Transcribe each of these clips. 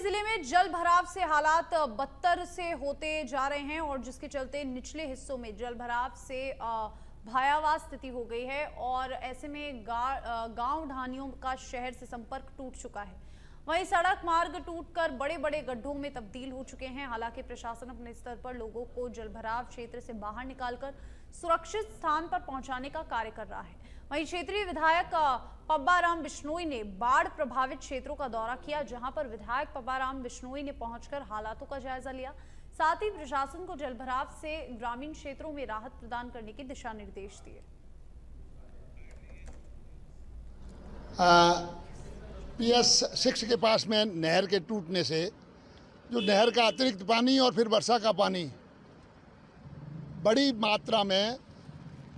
जिले में जल भराव से हालात बदतर से होते जा रहे हैं और जिसके चलते निचले हिस्सों में जल भराव से भयावह स्थिति हो गई है और ऐसे में गांव ढानियों का शहर से संपर्क टूट चुका है। वहीं सड़क मार्ग टूटकर बड़े बड़े गड्ढों में तब्दील हो चुके हैं। हालांकि प्रशासन अपने स्तर पर लोगों को जलभराव क्षेत्र से बाहर निकालकर सुरक्षित स्थान पर पहुंचाने का कार्य कर रहा है। वहीं क्षेत्रीय विधायक पब्बाराम बिश्नोई ने बाढ़ प्रभावित क्षेत्रों का दौरा किया, जहां पर विधायक पब्बाराम बिश्नोई ने पहुंचकर हालातों का जायजा लिया। साथ ही प्रशासन को जलभराव से ग्रामीण क्षेत्रों में राहत प्रदान करने के दिशा निर्देश दिए। PS6 के पास में नहर के टूटने से जो नहर का अतिरिक्त पानी और फिर वर्षा का पानी बड़ी मात्रा में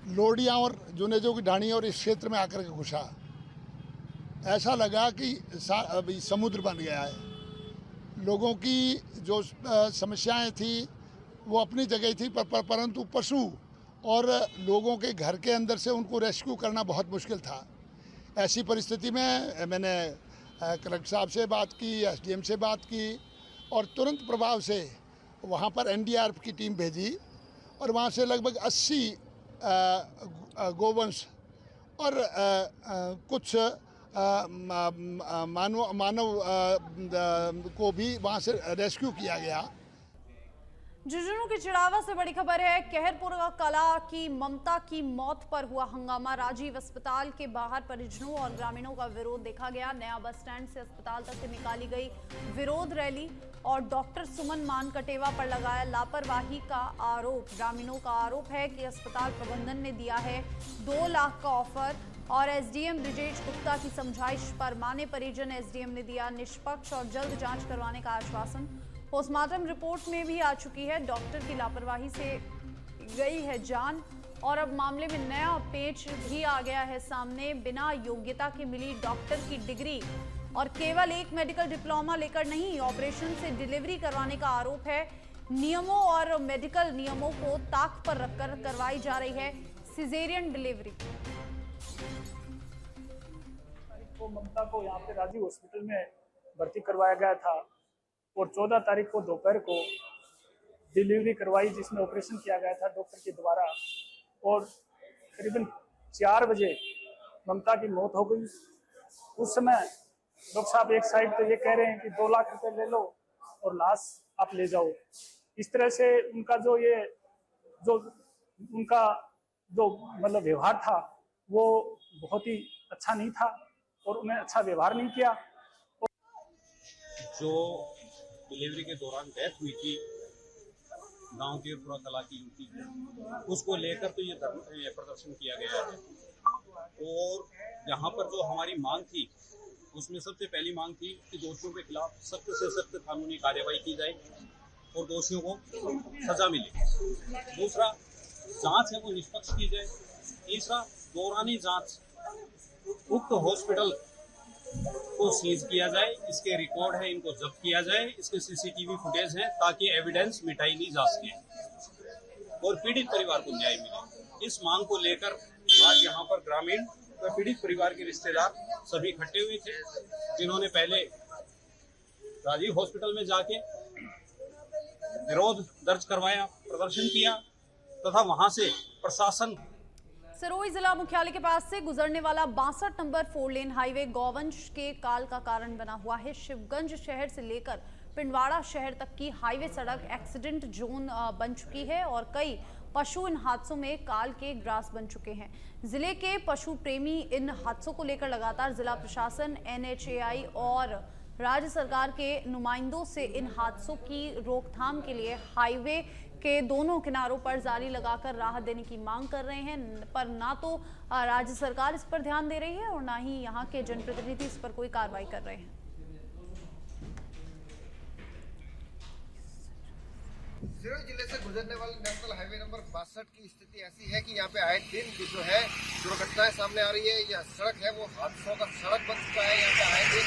लोडियाँ और जुनेजों की ढाणी और इस क्षेत्र में आकर के घुसा। ऐसा लगा कि अभी समुद्र बन गया है। लोगों की जो समस्याएं थी वो अपनी जगह थी, परंतु पशु और लोगों के घर के अंदर से उनको रेस्क्यू करना बहुत मुश्किल था। ऐसी परिस्थिति में मैंने कलेक्टर साहब से बात की, SDM से बात की और तुरंत प्रभाव से वहाँ पर NDRF की टीम भेजी और वहाँ से लगभग 80 गोवंश और कुछ मानव को भी वहाँ से रेस्क्यू किया गया। झुंझुनू की चिड़ावा से बड़ी खबर है। कहरपुर कला की ममता की मौत पर हुआ हंगामा। राजीव अस्पताल के बाहर परिजनों और ग्रामीणों का विरोध देखा गया। नया बस स्टैंड से अस्पताल तक निकाली गई विरोध रैली और डॉक्टर सुमन मानकटेवा पर लगाया लापरवाही का आरोप। ग्रामीणों का आरोप है कि अस्पताल प्रबंधन ने दिया है 2 लाख का ऑफर और SDM ब्रिजेश गुप्ता की समझाइश पर माने परिजन। SDM ने दिया निष्पक्ष और जल्द जांच करवाने का आश्वासन। पोस्टमार्टम रिपोर्ट में भी आ चुकी है। डॉक्टर की लापरवाही से गई है जान और अब मामले में नया पेच भी आ गया है सामने। बिना योग्यता के मिली डॉक्टर की डिग्री और केवल एक मेडिकल डिप्लोमा लेकर नहीं, ऑपरेशन से डिलीवरी करवाने का आरोप है। नियमों और मेडिकल नियमों को ताक पर रखकर करवाई जा रही है सिजेरियन डिलीवरी। ममता को यहाँ पे राजीव हॉस्पिटल में भर्ती करवाया गया था और 14 तारीख को दोपहर को डिलीवरी करवाई, जिसमें ऑपरेशन किया गया था डॉक्टर के द्वारा और करीबन 4 बजे ममता की मौत हो गई। उस समय डॉक्टर साहब एक साइड तो ये कह रहे हैं कि 2 लाख रुपए ले लो और लाश आप ले जाओ। इस तरह से उनका उनका मतलब व्यवहार था वो बहुत ही अच्छा नहीं था और उन्हें अच्छा व्यवहार नहीं किया। जो डिलीवरी के दौरान डेथ हुई थी गांव के पूरा कला की युवती, उसको लेकर तो ये प्रदर्शन किया गया है और यहाँ पर जो हमारी मांग थी उसमें सबसे पहली मांग थी कि दोषियों के खिलाफ सख्त से सख्त कानूनी कार्यवाही की जाए और दोषियों को सजा मिले। दूसरा, जांच है वो निष्पक्ष की जाए। तीसरा, दौरानी जांच उक्त हॉस्पिटल को सीज किया जाए, इसके रिकॉर्ड है इनको जब्त किया जाए, इसके CCTV फुटेज है ताकि एविडेंस मिटाई नहीं जा सके और पीड़ित परिवार को न्याय मिले। इस मांग को लेकर आज यहाँ पर ग्रामीण व पीड़ित परिवार के रिश्तेदार सभी इकट्ठे हुए थे, जिन्होंने पहले राजीव हॉस्पिटल में जाके विरोध दर्ज करवाया, प्रदर्शन किया तथा वहां से प्रशासन। सिरोही जिला मुख्यालय के पास से गुजरने वाला 62 नंबर 4 लेन हाईवे गौवंश के काल का कारण बना हुआ है। शिवगंज शहर से लेकर पिंडवाड़ा शहर तक की हाईवे सड़क एक्सीडेंट जोन बन चुकी है और कई पशु इन हादसों में काल के ग्रास बन चुके हैं। जिले के पशु प्रेमी इन हादसों को लेकर लगातार जिला प्रशासन, NHAI और राज्य सरकार के नुमाइंदों से इन हादसों की रोकथाम के लिए हाईवे के दोनों किनारों पर जाली लगाकर राहत देने की मांग कर रहे हैं, पर ना तो राज्य सरकार इस पर ध्यान दे रही है और ना ही यहाँ के जनप्रतिनिधि इस पर कोई कार्रवाई कर रहे हैं। सिरोही जिले से गुजरने वाले नेशनल हाईवे नंबर 62 की स्थिति ऐसी है कि यहाँ पे आए दिन जो है दुर्घटनाएं सामने आ रही है। यह सड़क है वो हादसों का सड़क बन चुका है। यहाँ पे आए दिन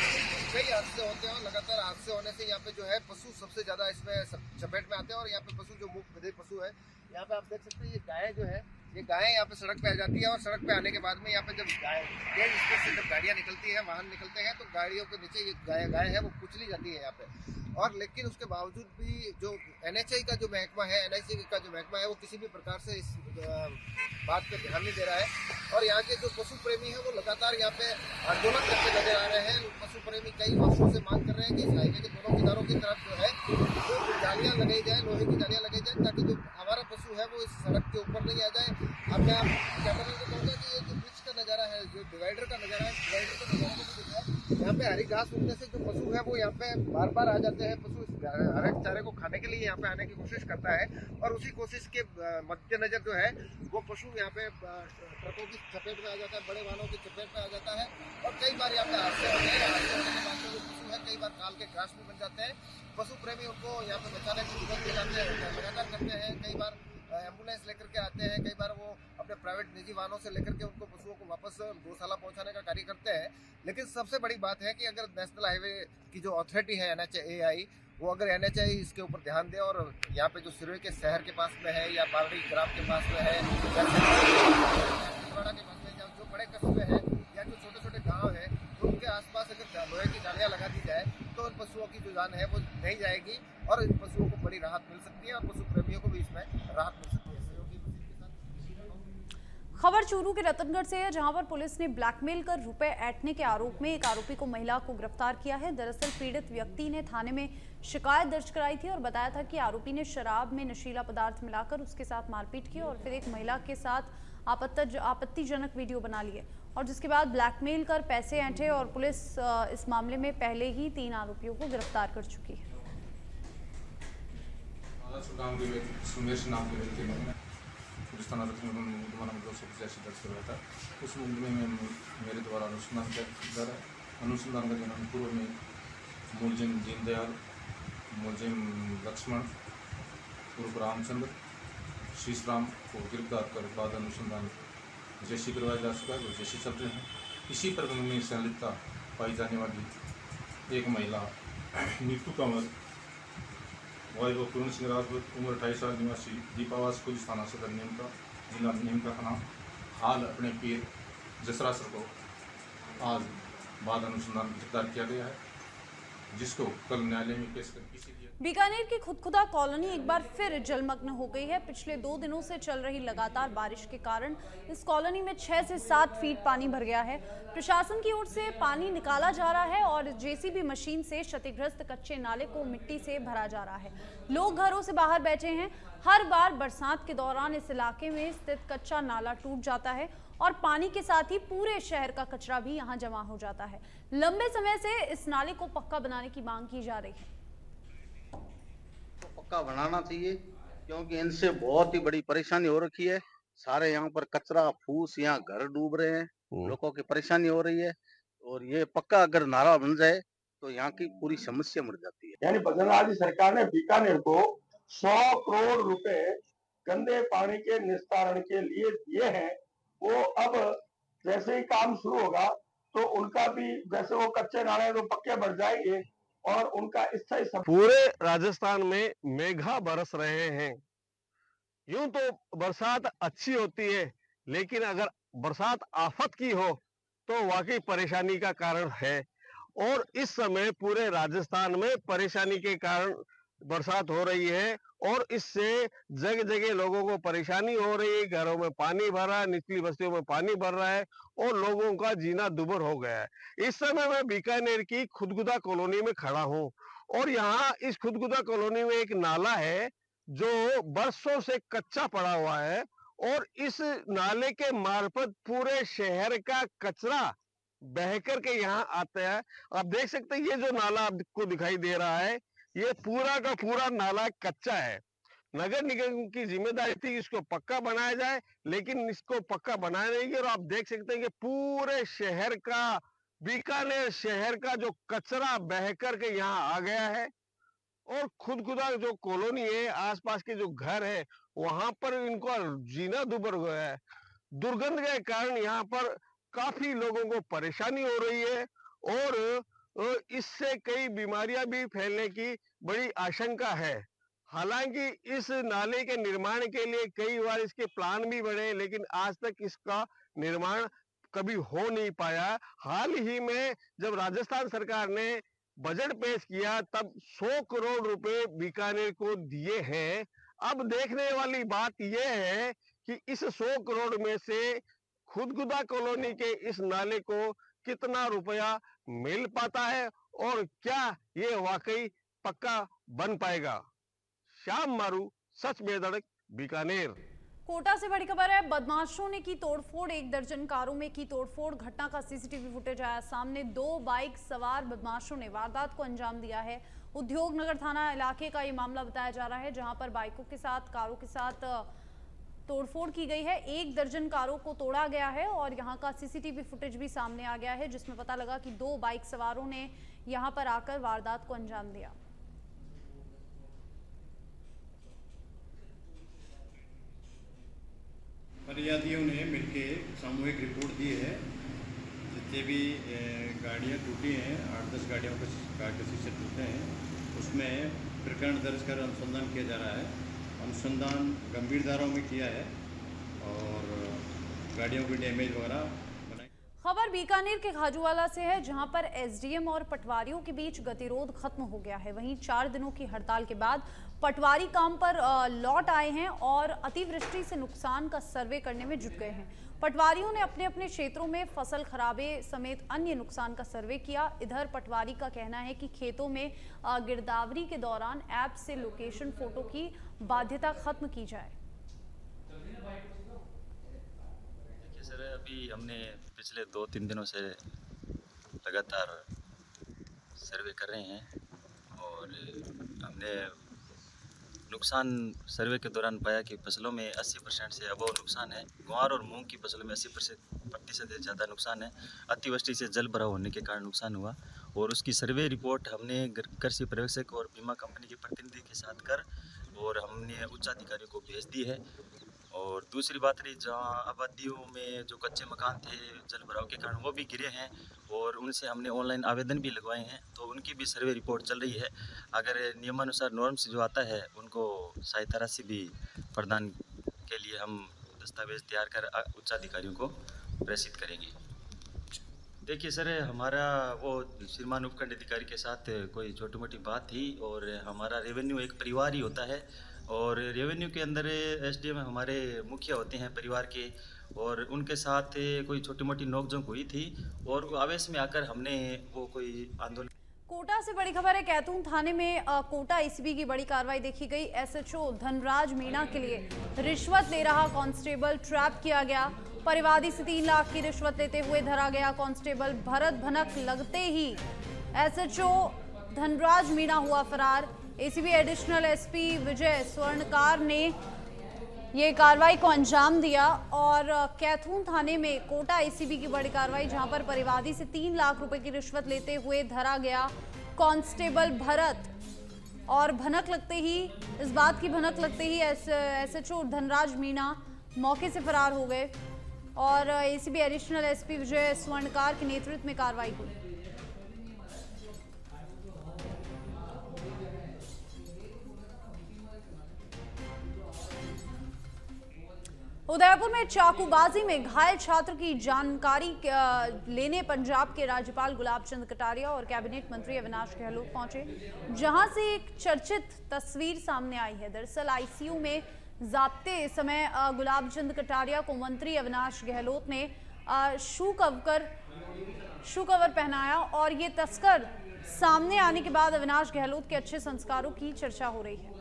कई हादसे होते हैं और लगातार हादसे होने से यहाँ पे जो है पशु सबसे ज्यादा इसमें चपेट में आते हैं और यहाँ पे पशु जो मुख्य विदेह पशु है, यहाँ पे आप देख सकते हैं ये गाय जो है ये गायें यहाँ पे सड़क पे आ जाती है और सड़क पे आने के बाद में यहाँ पे जब तेज स्पीड से जब गाड़ियाँ निकलती है, वाहन निकलते हैं, तो गाड़ियों के नीचे ये गाय है वो कुचली जाती है यहाँ पे। और लेकिन उसके बावजूद भी जो NHAI का जो महकमा है, NHAI का जो महकमा है, वो किसी भी प्रकार से इस बात पे ध्यान नहीं दे रहा है। और यहाँ के जो पशु प्रेमी है वो लगातार यहाँ पे आंदोलन करते नजर आ रहे हैं। पशु प्रेमी कई वर्षों से मांग कर रहे हैं कि इस हाईवे के दोनों किनारों की तरफ जो है वो जालियाँ लगाई जाए, लोहे की जालियाँ लगाई जाए, ताकि जो हमारा पशु है वो इस सड़क के ऊपर नहीं आ जाए। अब मैं कैमरा को कहूँगा कि ये जो बीच का नज़ारा है, जो डिवाइडर का नज़ारा है, डिवाइडर का नज़ारा को भी दिखाए। यहाँ पे हरी घास उगने से जो पशु है वो यहाँ पे बार बार आ जाते हैं। पशु हरे चारे को खाने के लिए यहाँ पे आने की कोशिश करता है और उसी कोशिश के मद्देनजर जो है वो पशु यहाँ पे ट्रकों की चपेट में आ जाता है, बड़े वाहनों की चपेट में आ जाता है। और कई बार यहाँ पे हादसे होते हैं। हादसे होने के बाद में जो पशु है कई बार काल के ग्रास भी बन जाते हैं। पशु प्रेमी उनको यहाँ पे बचाने की जरूरत लगातार करते हैं। कई बार एम्बुलेंस लेकर के आते हैं, कई बार वो अपने प्राइवेट निजी वाहनों से लेकर के उनको पशुओं को वापस गौशाला पहुंचाने का कार्य करते हैं। लेकिन सबसे बड़ी बात है कि अगर नेशनल हाईवे की जो अथॉरिटी है NHAI, वो अगर NHAI इसके ऊपर ध्यान दे और यहाँ पे जो सिरोही के शहर के पास में है या बारड़ी ग्राम के पास में है या छिंदवाड़ा के पास में या जो बड़े कस्बे हैं या जो छोटे छोटे गाँव है, उनके आसपास अगर लोहे की जालियाँ लगा दी जाए तो उन पशुओं की जो जान है वो नहीं जाएगी और इन पशुओं को बड़ी राहत मिल सकती है और पशु प्रेमियों को भी इसमें राहत मिल सकती है। खबर चूरू के रतनगढ़ से है, जहां पर पुलिस ने ब्लैकमेल कर रुपए ऐंठने के आरोप में एक आरोपी को महिला को गिरफ्तार किया है। दरअसल पीड़ित व्यक्ति ने थाने में शिकायत दर्ज कराई थी और बताया था कि आरोपी ने शराब में नशीला पदार्थ मिलाकर उसके साथ मारपीट की और फिर एक महिला के साथ आपत्तिजनक वीडियो बना लिए और जिसके बाद ब्लैकमेल कर पैसे ऐंठे और पुलिस इस मामले में पहले ही 3 आरोपियों को गिरफ्तार कर चुकी है। पुलिस थाना रतनगढ़ में मुकदमा नंबर 285 दर्ज करवाया था। उस मुकदमे में मेरे द्वारा अनुसंधान का जिन्होंने पूर्व में मुलजिम दीनदयाल, मुलजिम लक्ष्मण पूर्व रामचंद्र, शीश राम को गिरफ्तार कर बाद अनुसंधान जैसी करवाया जा चुका है, वो जैसी चल रहे हैं। इसी प्रकरण में संलिप्तता पाई जाने वाली एक महिला नीतू कंवर वाइफ ऑफ पूर्ण सिंह राजपूत, उम्र 28 साल, निवासी दीपावास, पुलिस थाना सदर नीमका, जिला नीमका थाना, हाल अपने पीर जसरासर को आज बाद अनुसंधान गिरफ्तार किया गया है, जिसको कल न्यायालय में पेश कर किसी बीकानेर की खुदकुदा कॉलोनी एक बार फिर जलमग्न हो गई है। पिछले 2 दिनों से चल रही लगातार बारिश के कारण इस कॉलोनी में 6 से 7 फीट पानी भर गया है। प्रशासन की ओर से पानी निकाला जा रहा है और JCB मशीन से क्षतिग्रस्त कच्चे नाले को मिट्टी से भरा जा रहा है। लोग घरों से बाहर बैठे हैं। हर बार बरसात के दौरान इस इलाके में स्थित कच्चा नाला टूट जाता है और पानी के साथ ही पूरे शहर का कचरा भी यहाँ जमा हो जाता है। लंबे समय से इस नाले को पक्का बनाने की मांग की जा रही है। तो पक्का बनाना चाहिए, क्योंकि इनसे बहुत ही बड़ी परेशानी हो रखी है। सारे यहाँ पर कचरा फूस, यहाँ घर डूब रहे हैं, लोगों की परेशानी हो रही है। और ये पक्का अगर नाला बन जाए तो यहाँ की पूरी समस्या मिट जाती है। यानी बद्रीनाथ जी सरकार ने बीकानेर को 100 करोड़ रुपए गंदे पानी के निस्तारण के लिए दिए हैं। वो अब जैसे ही काम शुरू होगा तो उनका भी, जैसे वो कच्चे नाले तो पक्के बढ़ जाएंगे और उनका स्थायी पूरे राजस्थान में मेघा बरस रहे हैं। यूं तो बरसात अच्छी होती है, लेकिन अगर बरसात आफत की हो तो वाकई परेशानी का कारण है। और इस समय पूरे राजस्थान में परेशानी के कारण बरसात हो रही है और इससे जगह जगह लोगों को परेशानी हो रही है। घरों में पानी भर रहा है, निचली बस्तियों में पानी भर रहा है और लोगों का जीना दुभर हो गया है। इस समय मैं बीकानेर की खुदकुदा कॉलोनी में खड़ा हूं और यहाँ इस खुदकुदा कॉलोनी में एक नाला है जो बरसों से कच्चा पड़ा हुआ है और इस नाले के मार्फत पूरे शहर का कचरा बह करके यहाँ आता है। आप देख सकते हैं ये जो नाला आपको दिखाई दे रहा है, ये पूरा का पूरा नाला कच्चा है। नगर निगम की जिम्मेदारी थी इसको पक्का बनाया जाए, लेकिन इसको पक्का बनाया नहीं गया। और आप देख सकते हैं कि पूरे शहर का, बीकानेर शहर का जो कचरा बह करके यहाँ आ गया है और खुदकुदा जो कॉलोनी है, आसपास के जो घर है, वहां पर इनको जीना दुभर गया है। दुर्गंध के कारण यहाँ पर काफी लोगों को परेशानी हो रही है और इससे कई बीमारियां भी फैलने की बड़ी आशंका है। हालांकि इस नाले के निर्माण के लिए कई बार इसके प्लान भी बने, लेकिन आज तक इसका निर्माण कभी हो नहीं पाया। हाल ही में जब राजस्थान सरकार ने बजट पेश किया तब 100 करोड़ रुपए बीकानेर को दिए हैं। अब देखने वाली बात यह है कि इस 100 करोड़ में से खुदकुदा कॉलोनी के इस नाले को कितना रुपया मिल पाता है और क्या ये वाकई पक्का बन पाएगा। श्याम मारू, सच बेधड़क, बीकानेर। कोटा से बड़ी खबर है, बदमाशों ने की तोड़फोड़, 1 दर्जन कारों में की तोड़फोड़। घटना का सीसीटीवी फुटेज आया सामने। 2 बाइक सवार बदमाशों ने वारदात को अंजाम दिया है। उद्योग नगर थाना इलाके का ये मामला बताया जा रहा है, जहां पर बाइकों के साथ, कारों के साथ तोड़फोड़ की गई है। 1 दर्जन कारों को तोड़ा गया है और यहाँ का सीसीटीवी फुटेज भी सामने आ गया है, जिसमें पता लगा कि 2 बाइक सवारों ने यहाँ पर आकर वारदात को अंजाम दिया। फरियादियों ने मिलकर सामूहिक रिपोर्ट दी है। जितने भी गाड़ियाँ टूटी हैं, 8-10 गाड़ियों के कार के शीशे टूटे हैं, उसमें प्रकरण दर्ज कर अनुसंधान किया जा रहा है। अनुसंधान गंभीर धाराओं में किया है और गाड़ियों की डैमेज वगैरह बनाई। खबर बीकानेर के खाजूवाला से है, जहां पर एसडीएम और पटवारियों के बीच गतिरोध खत्म हो गया है। वहीं 4 दिनों की हड़ताल के बाद पटवारी काम पर लौट आए हैं और अतिवृष्टि से नुकसान का सर्वे करने में जुट गए हैं। पटवारियों ने अपने अपने क्षेत्रों में फसल खराबे समेत अन्य नुकसान का सर्वे किया। इधर पटवारी का कहना है कि खेतों में गिरदावरी के दौरान ऐप से लोकेशन फोटो की बाध्यता खत्म की जाए। देखिए सर, अभी हमने पिछले 2-3 दिनों से लगातार सर्वे कर रहे हैं और हमने नुकसान सर्वे के दौरान पाया कि फसलों में 80% से अबव नुकसान है। ग्वार और मूंग की फसलों में 80% से ज़्यादा नुकसान है। अतिवृष्टि से जल भराव होने के कारण नुकसान हुआ और उसकी सर्वे रिपोर्ट हमने कृषि पर्यवेक्षक और बीमा कंपनी के प्रतिनिधि के साथ कर और हमने उच्च अधिकारियों को भेज दी है। और दूसरी बात रही, जहाँ आबादियों में जो कच्चे मकान थे जल भराव के कारण वो भी गिरे हैं और उनसे हमने ऑनलाइन आवेदन भी लगवाए हैं, तो उनकी भी सर्वे रिपोर्ट चल रही है। अगर नियमानुसार नॉर्म्स जो आता है उनको सहायता राशि भी प्रदान के लिए हम दस्तावेज तैयार कर उच्च अधिकारियों को प्रेषित करेंगे। देखिए सर, हमारा वो श्रीमान उपखंड अधिकारी के साथ कोई छोटी मोटी बात थी और हमारा रेवेन्यू एक परिवार ही होता है और रेवेन्यू के अंदर एसडीएम हमारे मुखिया होते हैं परिवार के और उनके साथ कोई छोटी मोटी नोकझोंक हुई थी और आवेश में आकर हमने वो कोई आंदोलन। कोटा से बड़ी खबर है, कैथून थाने में कोटा एसीबी की बड़ी कार्रवाई देखी गई। एसएचओ धनराज मीणा के लिए रिश्वत ले रहा कांस्टेबल ट्रैप किया गया। परिवादी से 3 लाख की रिश्वत लेते हुए धरा गया कांस्टेबल। भरत भनक लगते ही एसएचओ धनराज मीणा हुआ फरार। एसीबी एडिशनल एसपी विजय स्वर्णकार ने ये कार्रवाई को अंजाम दिया और कैथून थाने में कोटा एसीबी की बड़ी कार्रवाई, जहां पर परिवादी से 3 लाख रुपए की रिश्वत लेते हुए धरा गया कांस्टेबल भरत। और भनक लगते ही, इस बात की भनक लगते ही एसएचओ धनराज मीणा मौके से फरार हो गए और एसीबी एडिशनल एसपी विजय स्वर्णकार के नेतृत्व में कार्रवाई हुई। उदयपुर में चाकूबाजी में घायल छात्र की जानकारी लेने पंजाब के राज्यपाल गुलाब चंद कटारिया और कैबिनेट मंत्री अविनाश गहलोत पहुंचे, जहां से एक चर्चित तस्वीर सामने आई है। दरअसल आईसीयू में जाते समय गुलाब चंद कटारिया को मंत्री अविनाश गहलोत ने शू कवर पहनाया और ये तस्कर सामने आने के बाद अविनाश गहलोत के अच्छे संस्कारों की चर्चा हो रही है।